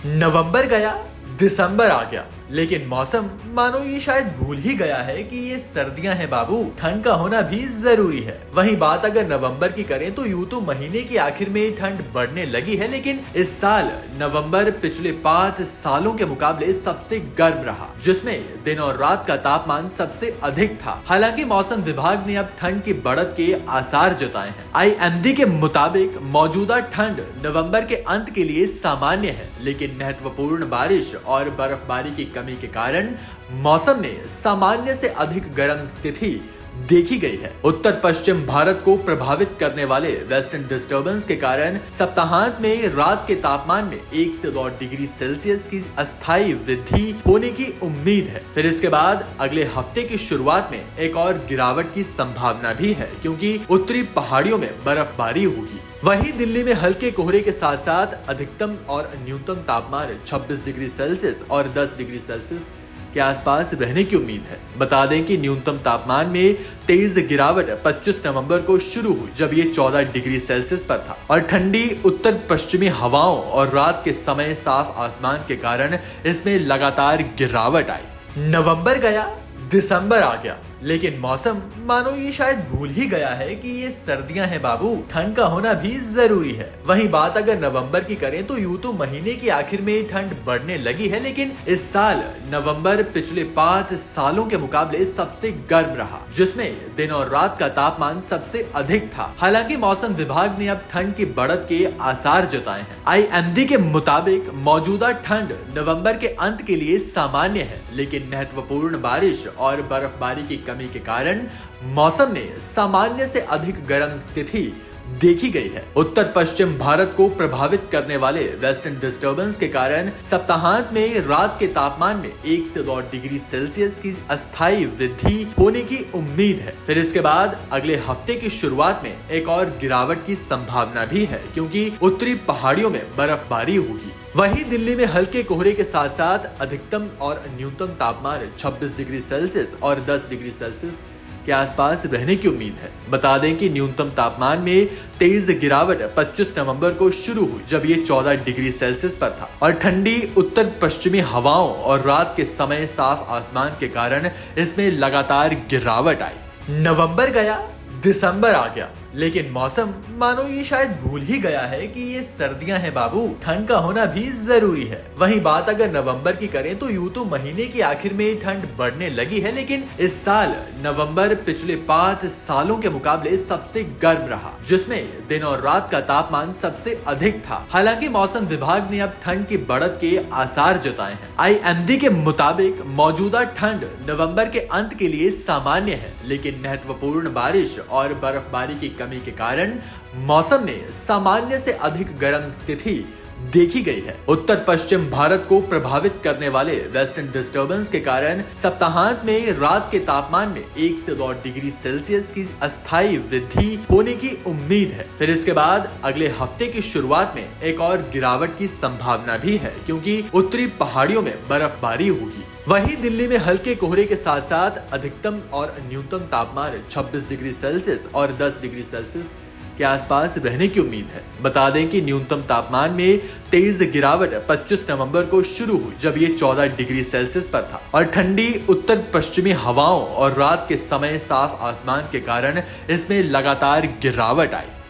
नवंबर गया, दिसंबर आ गया, लेकिन मौसम मानो ये शायद भूल ही गया है कि ये सर्दियां हैं बाबू, ठंड का होना भी जरूरी है। वहीं बात अगर नवंबर की करें तो यूं तो महीने के आखिर में ठंड बढ़ने लगी है, लेकिन इस साल नवंबर पिछले 5 सालों के मुकाबले सबसे गर्म रहा, जिसमें दिन और रात का तापमान सबसे अधिक था। हालांकि मौसम विभाग ने अब ठंड की बढ़त के आसार जताए हैं। IMD के मुताबिक मौजूदा ठंड नवंबर के अंत के लिए सामान्य है, लेकिन महत्वपूर्ण बारिश और बर्फबारी की कमी के कारण मौसम में सामान्य से अधिक गर्म स्थिति देखी गई है। उत्तर पश्चिम भारत को प्रभावित करने वाले वेस्टर्न डिस्टर्बेंस के कारण सप्ताहांत में रात के तापमान में 1 से 2 डिग्री सेल्सियस की अस्थायी वृद्धि होने की उम्मीद है। फिर इसके बाद अगले हफ्ते की शुरुआत में एक और गिरावट की संभावना भी है, क्योंकि उत्तरी पहाड़ियों में बर्फबारी होगी। वहीं दिल्ली में हल्के कोहरे के साथ साथ अधिकतम और न्यूनतम तापमान 26 डिग्री सेल्सियस और 10 डिग्री सेल्सियस के आसपास रहने की उम्मीद है। बता दें कि न्यूनतम तापमान में तेज गिरावट 25 नवंबर को शुरू हुई, जब ये 14 डिग्री सेल्सियस पर था, और ठंडी उत्तर पश्चिमी हवाओं और रात के समय साफ आसमान के कारण इसमें लगातार गिरावट आई। नवंबर गया, दिसंबर आ गया, लेकिन मौसम मानो ये शायद भूल ही गया है कि ये सर्दियां हैं बाबू, ठंड का होना भी जरूरी है। वहीं बात अगर नवंबर की करें तो यूं तो महीने के आखिर में ठंड बढ़ने लगी है, लेकिन इस साल नवंबर पिछले 5 सालों के मुकाबले सबसे गर्म रहा, जिसमें दिन और रात का तापमान सबसे अधिक था। हालांकि मौसम विभाग ने अब ठंड की बढ़त के आसार जताए हैं। IMD के मुताबिक मौजूदा ठंड नवंबर के अंत के लिए सामान्य है, लेकिन महत्वपूर्ण बारिश और बर्फबारी की कमी के कारण मौसम में सामान्य से अधिक गर्म स्थिति देखी गई है। उत्तर पश्चिम भारत को प्रभावित करने वाले वेस्टर्न डिस्टर्बेंस के कारण सप्ताहांत में रात के तापमान में 1 से 2 डिग्री सेल्सियस की अस्थायी वृद्धि होने की उम्मीद है। फिर इसके बाद अगले हफ्ते की शुरुआत में एक और गिरावट की संभावना भी है, क्योंकि उत्तरी पहाड़ियों में बर्फबारी होगी। वहीं दिल्ली में हल्के कोहरे के साथ साथ अधिकतम और न्यूनतम तापमान 26 डिग्री सेल्सियस और 10 डिग्री सेल्सियस के आसपास रहने की उम्मीद है। बता दें कि न्यूनतम तापमान में तेज गिरावट 25 नवंबर को शुरू हुई, जब ये 14 डिग्री सेल्सियस पर था, और ठंडी उत्तर पश्चिमी हवाओं और रात के समय साफ आसमान के कारण इसमें लगातार गिरावट आई। नवंबर गया, दिसंबर आ गया, लेकिन मौसम मानो ये शायद भूल ही गया है कि ये सर्दियां हैं बाबू, ठंड का होना भी जरूरी है। वहीं बात अगर नवंबर की करें तो यूं तो महीने के आखिर में ठंड बढ़ने लगी है, लेकिन इस साल नवंबर पिछले 5 सालों के मुकाबले सबसे गर्म रहा, जिसमें दिन और रात का तापमान सबसे अधिक था। हालांकि मौसम विभाग ने अब ठंड की बढ़त के आसार जताए हैं। IMD के मुताबिक मौजूदा ठंड नवंबर के अंत के लिए सामान्य है, लेकिन महत्वपूर्ण बारिश और बर्फबारी की कमी के कारण मौसम में सामान्य से अधिक गर्म स्थिति देखी गई है। उत्तर पश्चिम भारत को प्रभावित करने वाले वेस्टर्न डिस्टर्बेंस के कारण सप्ताहांत में रात के तापमान में 1 से 2 डिग्री सेल्सियस की अस्थायी वृद्धि होने की उम्मीद है। फिर इसके बाद अगले हफ्ते की शुरुआत में एक और गिरावट की संभावना भी है, क्योंकि उत्तरी पहाड़ियों में बर्फबारी होगी। वहीं दिल्ली में हल्के कोहरे के साथ साथ अधिकतम और न्यूनतम तापमान 26 डिग्री सेल्सियस और 10 डिग्री सेल्सियस के आसपास रहने की उम्मीद है। बता दें कि न्यूनतम तापमान में तेज गिरावट 25 नवंबर को शुरू हुई, जब ये 14 डिग्री सेल्सियस पर था, और ठंडी उत्तर पश्चिमी हवाओं और रात के समय साफ आसमान के कारण इसमें लगातार गिरावट आई।